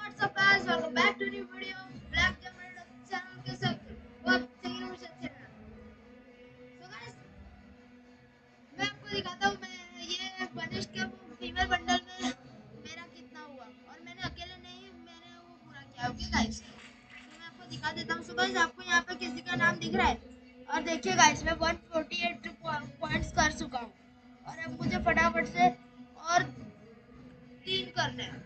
what's up guys, welcome back to new video Black Diamond channel के साथ बहुत सही मुझे अच्छा लगा। So guys, मैं आपको दिखाता हूँ मैं ये बनिश के वो फीमेल बंडल में मेरा कितना हुआ और मैंने अकेले नहीं मैंने वो पूरा किया। ओके गाइस, तो मैं आपको दिखा देता हूँ। So guys, आपको यहाँ पे किसी का नाम दिख रहा है और देखिए गाइस मैं 148 पॉइंट्स कर चुका हूँ और अब मुझे फटाफट से और 3 करने हैं,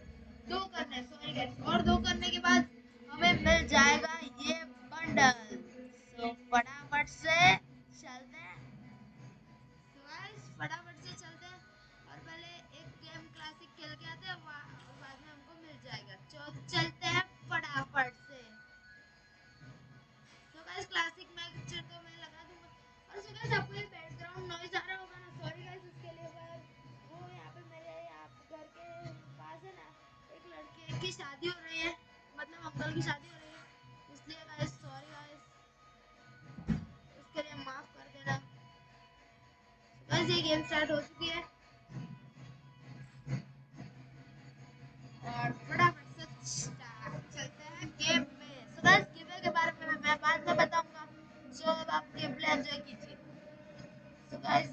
2 करने हैं, सॉरी गाइस, और 2 करने के बाद हमें मिल जाएगा ये बंडल। सो फटाफट से चलते हैं। तो गाइस फटाफट से चलते हैं और पहले एक गेम क्लासिक खेल के आते हैं और बाद में हमको मिल जाएगा। चलते हैं फटाफट से। तो गाइस क्लासिक मैच तो मैं लगा दूंगा और सो गाइस आपको ये बैकग्राउंड नॉइज आ रहा होगा ना, सॉरी गाइस उसके लिए। पर वो यहाँ पे मेरे यहाँ घर के पास है ना एक लड़के की शादी हो रही है, मतलब अंकल की शादी हो रही है, इसलिए गाइस सॉरी गाइस, उसके लिए माफ कर देना। गाइस ये गेम स्टार्ट हो चुकी है और फटाफट से चलते हैं गेम में। सो गाइस गेम के बारे में मैं बाद में बताऊंगा, सो अब आप गेम प्ले एंजॉय कीजिए। So guys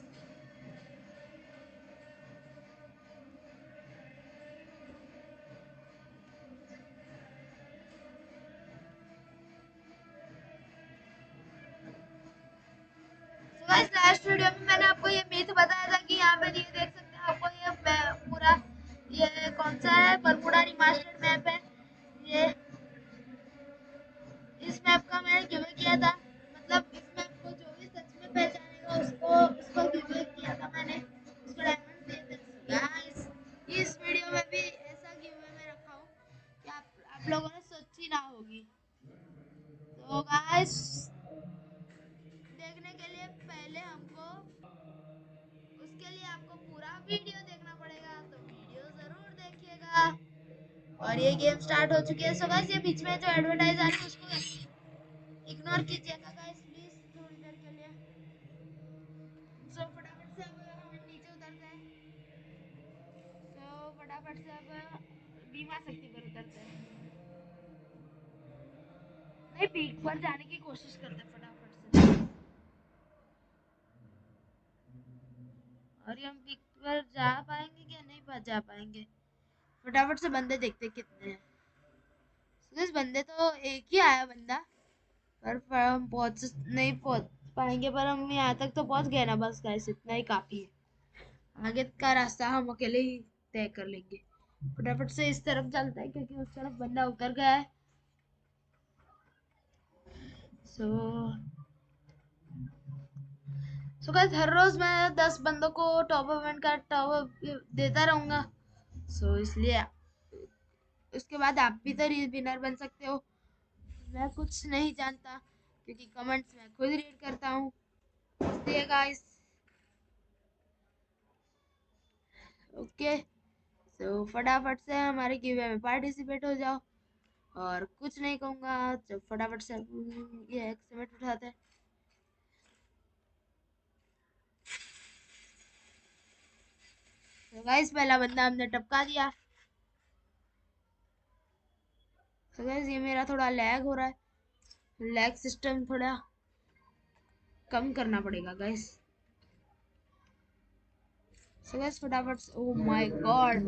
guys last video में मैंने आपको ये मीथ बताया था कि यहाँ पे ये देख सकते हैं आपको ये पूरा ये कौन सा है बरमुडा रिमास्टर्ड मैप है। ये इस मैप का मैंने गिवे किया था, मतलब इस मैप को जो भी सच में पहचानेगा उसको गिवे किया था मैंने, उसको डायमंड दिए थे। गाइस इस वीडियो में भी ऐसा गिवे में रखा हूँ कि आप लोगों ने सोची ना होगी। तो गाइस देखने के लिए पहले हमको उसके लिए आपको पूरा वीडियो देखना पड़ेगा, तो वीडियो जरूर देखिएगा। और ये गेम स्टार्ट हो चुकी है। सो गाइस ये बीच में जो एडवर्टाइज आ रही है उसको इग्नोर कीजिएगा गाइस प्लीज थोड़ी देर के लिए। सो फटाफट से अब हम नीचे उतरते हैं। सो फटाफट से अब बीमा शक्ति पर उतरते हैं, नहीं पीक पर जाने की कोशिश करते हैं फटाफट से। और ये हम पीक पर जा पाएंगे क्या नहीं जा पाएंगे। फटाफट से बंदे देखते कितने हैं। इस बंदे तो एक ही आया बंदा, पर हम नहीं पहुंच पाएंगे, पर हम यहाँ तक तो पहुंच गए ना, बस गाइस इतना ही काफी है। आगे का रास्ता हम अकेले ही तय कर लेंगे। फटाफट से इस तरफ चलते हैं क्योंकि उस तरफ बंदा उतर गया है। सो सो गाइस हर रोज मैं 10 बंदों को टॉप इवेंट का टॉप देता रहूंगा। सो इसलिए उसके बाद आप भी तो विनर बन सकते हो। मैं कुछ नहीं जानता क्योंकि कमेंट्स मैं खुद रीड करता हूँ, इसलिए गाइस ओके। सो फटाफट से हमारे गिवे में पार्टिसिपेट हो जाओ और कुछ नहीं कहूँगा, जब फटाफट से ये एक्समेट उठाते हैं। तो गाइस पहला बंदा हमने टपका दिया। तो गाइस ये मेरा थोड़ा लैग हो रहा है, लैग सिस्टम थोड़ा कम करना पड़ेगा गाइस। सो गाइस फटाफट से, ओह माय गॉड,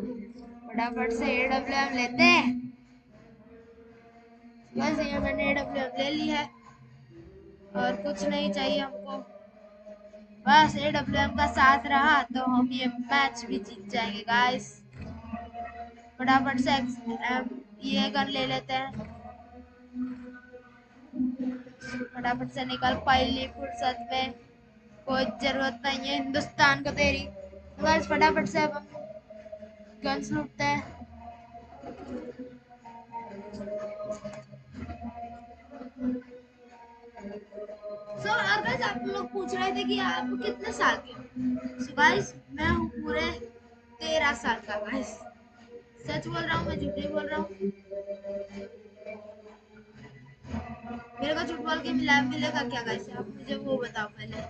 फटाफट से एडब्ल्यूएम लेते हैं। बस ये मैंने एडब्ल्यूएम ले ली है और कुछ नहीं चाहिए हमको, बस एडब्ल्यूएम का साथ रहा तो हम ये मैच भी जीत जाएंगे गाइस। फटाफट से ये गन ले लेते हैं, फटाफट से निकल पहली फुर्सत में, कोई जरूरत नहीं है हिंदुस्तान को तेरी। तो गाइस फटाफट से अब गन्स लूटते हैं। सो और गाइस आप लोग पूछ रहे थे कि आप कितने साल के हो। सो गाइस मैं हूँ पूरे 13 साल का गाइस, सच बोल रहा हूँ, मैं झूठ नहीं बोल रहा हूँ। मेरे को झूठ बोल के मिलेगा क्या गाइस, आप मुझे वो बताओ पहले।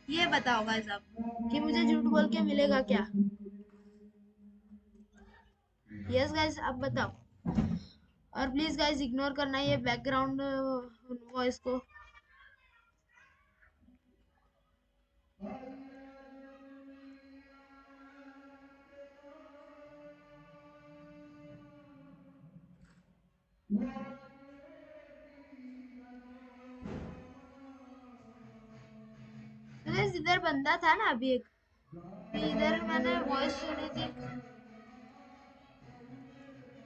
ये बताओ गाइस आप कि मुझे झूठ बोल के मिलेगा क्या? यस गाइस आप बताओ। और प्लीज गाइस इग्नोर करना ये बैकग्राउंड वॉइस को। तो गाइस इधर बंदा था ना अभी एक, अभी इधर मैंने वॉइस सुनी थी।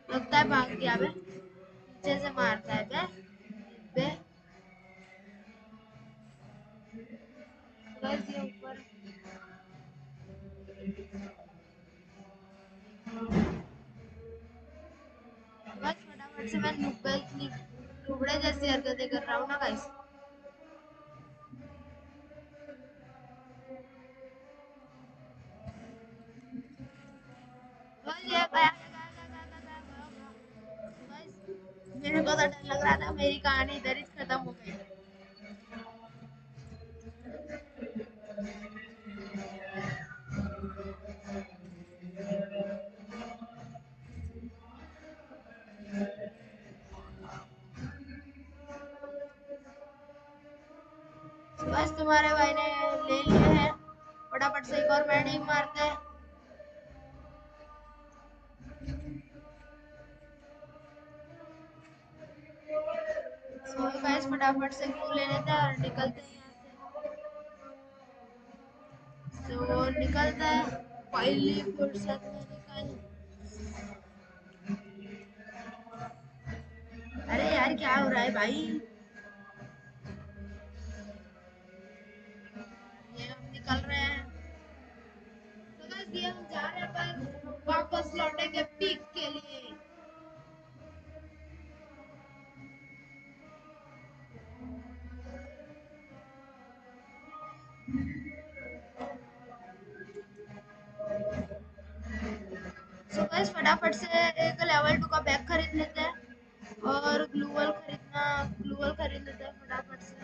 लगता है भाग गया बे, पीछे से मारता है बे बे। गाइस ये ऊपर बस फटाफट से मैं नुबड़े जैसी हरकतें कर रहा हूँ ना गाइस। बस ये गया गया गया गया गया गया गया गया। गाइस मेरे को तो डर लग रहा था मेरी कहानी इधर ही खत्म हो गई। बस तुम्हारे भाई ने ले लिए हैं, फटाफट से एक और बैटिंग मारते हैं। सो गाइस फटाफट से ग्लू ले लेते हैं और निकलते हैं यहाँ से। सो निकलता है पहली फुर्सत में निकल। अरे यार क्या हो रहा है भाई? ये हम निकल रहे हैं। तो गाइस ये हम जा रहे हैं पर वापस लौटेंगे पीक के लिए। सो गाइस फटाफट से एक लेवल 2 का बैग खरीद लेते हैं और ग्लूवल खरीद लेते हैं फटाफट से।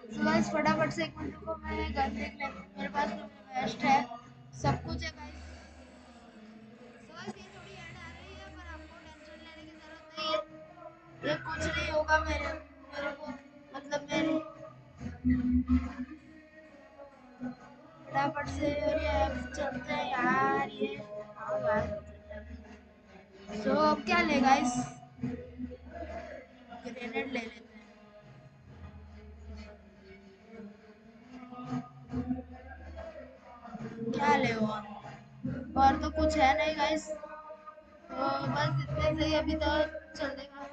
सो गाइस फटाफट से एक मिनट को मैं गन देख लेती हूँ, मेरे पास वेस्ट है, सब कुछ है गाइस। सो गाइस ये थोड़ी ऐड आ रही है पर आपको टेंशन लेने की जरूरत नहीं है, ये कुछ नहीं होगा मेरे मेरे को, मतलब मेरे फटाफट से ये चलते हैं यार ये। हाँ यार सो अब क्या ले गाइस? ग्रेनेड ले लेते हैं। क्या ले और तो कुछ है नहीं गाइस, तो बस इतने से ही अभी तो चलेगा।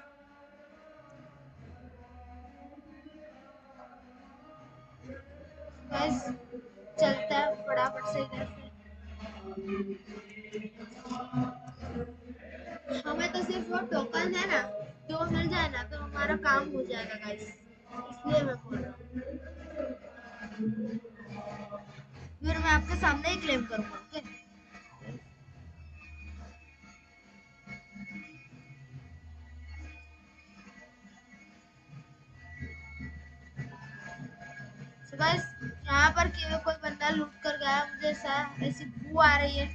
गाइस चलता है फटाफट से इधर से। हमें तो सिर्फ वो टोकन है ना, जो मिल जाए ना तो हमारा काम हो जाएगा गाइस, इसलिए मैं बोल रहा हूँ। फिर मैं आपके सामने ही क्लेम करूंगा ओके। सो गाइस यहाँ पर कोई बंदा लूट कर गया, मुझे ऐसी बू आ रही है।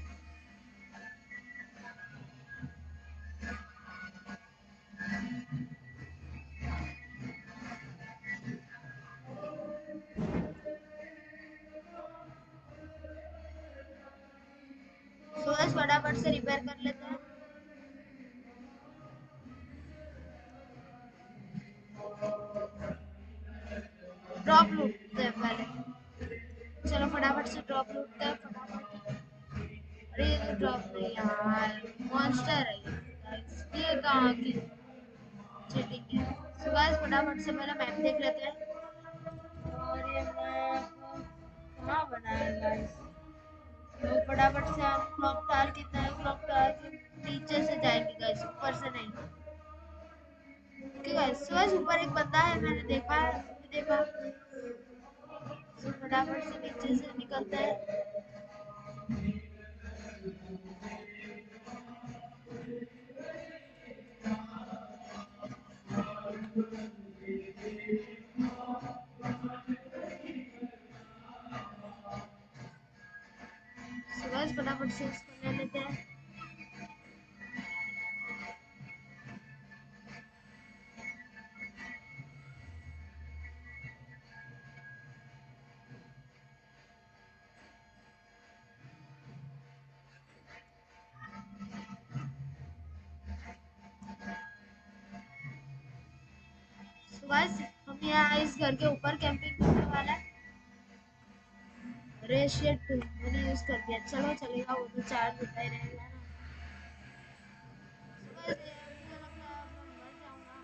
सो गाइस फटाफट से रिपेयर कर लेते हैं। ड्रॉप लूटते हैं पहले, चलो फटाफट से ड्रॉप लूटते हैं फटाफट। अरे ये तो ड्रॉप नहीं यार, मॉन्स्टर है ये गाइस, ये कहाँ की चीटिंग है। सो गाइस फटाफट से पहले मैप देख लेते हैं। और ये मैप कहाँ बना है गाइस? तो फटाफट से हम क्लॉक टावर की तरफ, क्लॉक टावर के नीचे से जाएंगे गाइस, ऊपर से नहीं। ओके गाइस, सो गाइस ऊपर एक बंदा है, मैंने देखा है, अभी देखा। सो फटाफट से नीचे से निकलते हैं। सो गाइस फटाफट से इसको ले लेते हैं। सो गाइस हम यहाँ इस घर के ऊपर कैंपिंग करने वाला है। अरे शिट, मैंने यूज कर दिया। चलो चलेगा, वो तो चार्ज होता ही रहेगा ना। सो गाइस ये मुझे लगता है अब मैं मर जाऊंगा।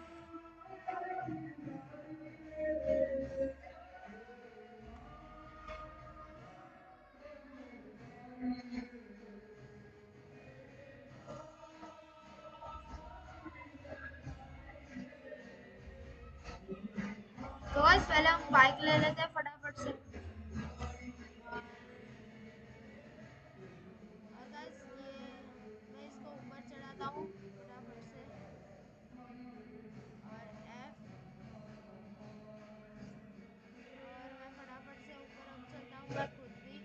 तो गाइस पहले हम बाइक ले लेते हैं फटाफट से। और गाइस ये मैं इसको ऊपर चढ़ाता हूँ फटाफट से। और एफ, और मैं फटाफट से ऊपर अब चलता हूँ मैं खुद भी।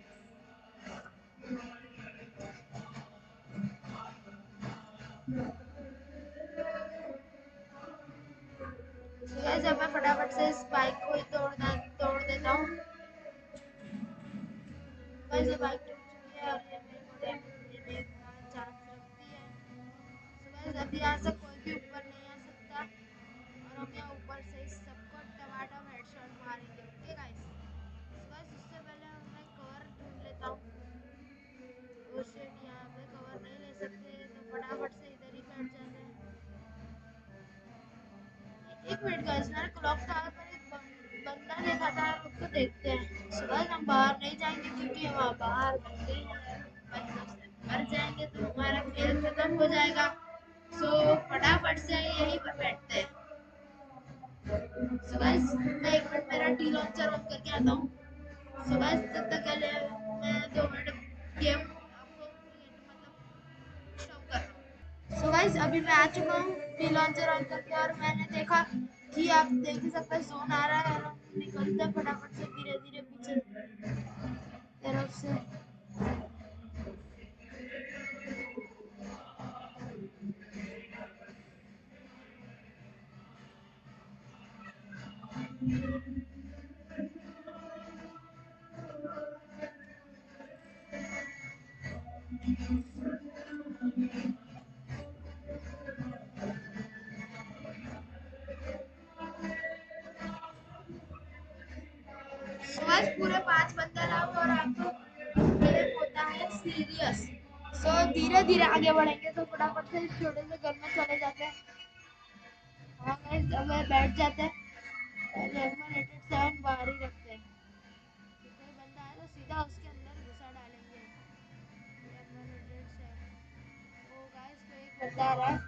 तो गाइस अब मैं फटाफट से इस बाइक को ही तोड़ देता हूँ। गाइस ये बाइक टूट चुकी है और ये मेरे को डैमेज देने का चांस रखती है। तो गाइस अब यहाँ से कोई भी ऊपर नहीं आ सकता, और हम यहाँ ऊपर से इस सबको टमाटम हेडशॉट मारेंगे। ओके गाइस, तो गाइस उससे पहले मैं कवर ढूंढ लेता हूँ। ओ शिट, यहाँ पे कवर नहीं ले सकते, तो फटाफट से इधर ही बैठ जाते हैं। एक मिनट गाइस, मैंने क्लॉक टावर पर एक बंदा देखा था, उसको देखते हैं। सुबह हम बाहर नहीं जाएंगे क्योंकि वहाँ बाहर बंदे हैं, बंदों से मर जाएंगे तो हमारा खेल खत्म हो जाएगा। सो फटाफट से यहीं पर बैठते हैं। सो गाइस मैं एक मिनट मेरा टी लॉन्चर ऑन करके आता हूँ। सो गाइस तब तक के लिए मैं 2 मिनट गेम आपको मतलब शो कर रहा हूँ। सो गाइस अभी मैं आ चुका हूँ टी लॉन्चर ऑन करके, और मैंने देखा कि आप देख ही सकते हैं जोन आ रहा है, और हम निकलते हैं फटाफट से धीरे धीरे पीछे तरफ से। सो गाइस पूरे 5 बंदे लाओ और आपको गेम होता है सीरियस। सो धीरे धीरे आगे बढ़ेंगे तो फटाफट से इस छोटे से घर में चले जाते हैं। हाँ गाइस अब बैठ जाते हैं, लेमन 87 बाहर ही रखते हैं। कोई बंदा आए तो सीधा उसके अंदर घुसा डालेंगे। लेमन 87, ओ गाइस कोई एक बंदा आ रहा है।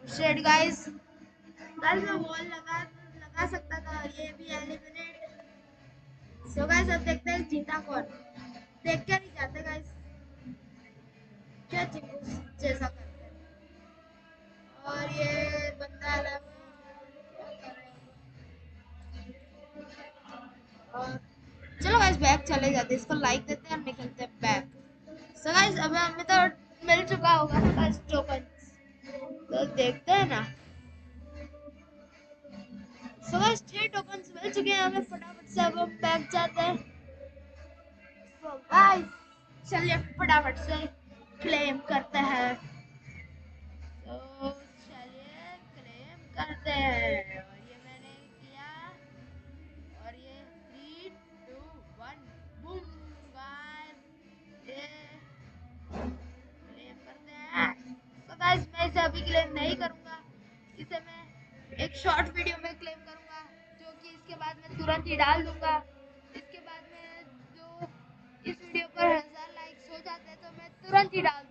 शेड गाइस, गाइस मैं वॉल लगा लगा सकता था, ये भी एलिमिनेट सो गाइस अब देखते हैं जीता कौन। देख के नहीं जाते गाइस, क्या चिंकू जैसा करते हैं। और ये बंदा अलग क्या कर रहे हैं। और चलो गाइस बैक चले जाते हैं, इसको लाइक देते हैं और निकलते हैं बैक। सो गाइस अब हमें तो मिल चुका होगा ना गाइस टोकन, तो देखते हैं ना। सो गाइस 3 टोकन्स मिल चुके हैं हमें, फटाफट से अब हम बैक जाते हैं। सो गाइस चलिए फटाफट से क्लेम करते हैं। तो चलिए क्लेम करते हैं, और ये मैंने किया, और ये 3 2 1 बूम गाइस, ये क्लेम करते हैं। तो गाइस मैं इसे अभी क्लेम नहीं करूंगा, इसे मैं एक शॉर्ट वीडियो में क्लेम करूंगा, जो कि इसके बाद मैं तुरंत ही डाल दूंगा। इसके बाद में जो इस वीडियो पर 1000 लाइक्स हो जाते हैं तो मैं तुरंत ही डाल